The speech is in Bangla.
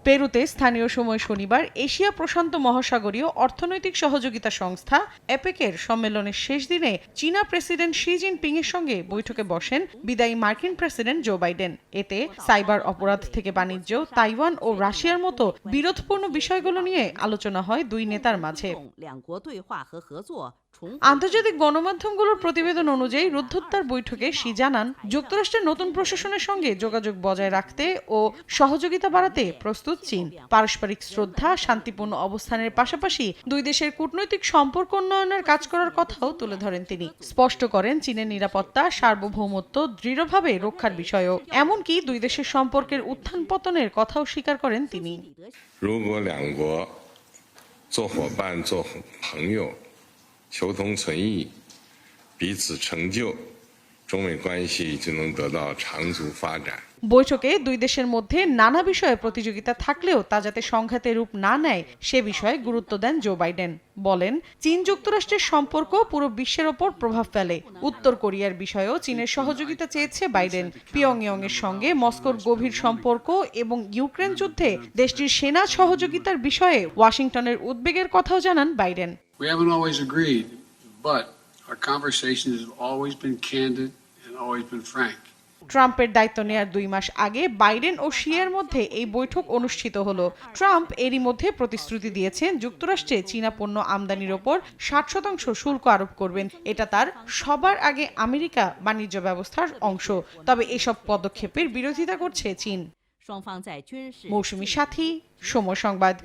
পেরুতে স্থানীয় সময় শনিবার এশিয়া প্রশান্ত মহাসাগরীয় অর্থনৈতিক সহযোগিতা সংস্থা এপেকের সম্মেলনের শেষ দিনে চীনা প্রেসিডেন্ট শি জিনপিং এর সঙ্গে বৈঠকে বসেন বিদায়ী মার্কিন প্রেসিডেন্ট জো বাইডেন। এতে সাইবার অপরাধ থেকে বাণিজ্য, তাইওয়ান ও রাশিয়ার মতো বিরোধপূর্ণ বিষয়গুলো নিয়ে আলোচনা হয় দুই নেতার মাঝে। আন্তর্জাতিক গণমাধ্যমগুলোর প্রতিবেদন অনুযায়ী রুদ্ধদ্বার বৈঠকে শি জানান, যুক্তরাষ্ট্রের নতুন প্রশাসনের সঙ্গে যোগাযোগ বজায় রাখতে ও সহযোগিতা বাড়াতে প্রস্তুত চীন। পারস্পরিক শ্রদ্ধা, শান্তিপূর্ণ অবস্থানের পাশাপাশি দুই দেশের কূটনৈতিক সম্পর্ক উন্নয়নের কাজ করার কথাও তুলে ধরেন তিনি। স্পষ্ট করেন চীনের নিরাপত্তা, সার্বভৌমত্ব দৃঢ়ভাবে রক্ষার বিষয়ও, এমনকি দুই দেশের সম্পর্কের উত্থান পতনের কথাও স্বীকার করেন তিনি।求同存异，彼此成就，中美关系就能得到长足发展。বৈঠকে দুই দেশের মধ্যে নানা বিষয়ে প্রতিযোগিতা থাকলেও তা যাতে সংঘাতের রূপ না নেয় সে বিষয়ে গুরুত্ব দেন জো বাইডেন। বলেন, চীন যুক্তরাষ্ট্রের সম্পর্ক পুরো বিশ্বের ওপর প্রভাব ফেলে। উত্তর কোরিয়ার বিষয়েও চীনের সহযোগিতা চেয়েছে বাইডেন। পিয়ংইয়ং এর সঙ্গে মস্কোর গভীর সম্পর্ক এবং ইউক্রেন যুদ্ধে দেশটির সেনা সহযোগিতার বিষয়ে ওয়াশিংটনের উদ্বেগের কথাও জানান Biden. We haven't always agreed, but our conversations have always been candid and always been frank. ট্রাম্পের দায়িত্ব নেয়ার 2 মাস আগে বাইডেন ও শিয়ের মধ্যে এই বৈঠক অনুষ্ঠিত হলো। ট্রাম্প এরই মধ্যে প্রতিশ্রুতি দিয়েছেন যুক্তরাষ্ট্রে চীনা পণ্য আমদানির ওপর 60% শুল্ক আরোপ করবেন। এটা তার সবার আগে আমেরিকা বাণিজ্য ব্যবস্থার অংশ। তবে এসব পদক্ষেপের বিরোধিতা করছে চীন। মৌসুমী সাথী, সময় সংবাদ।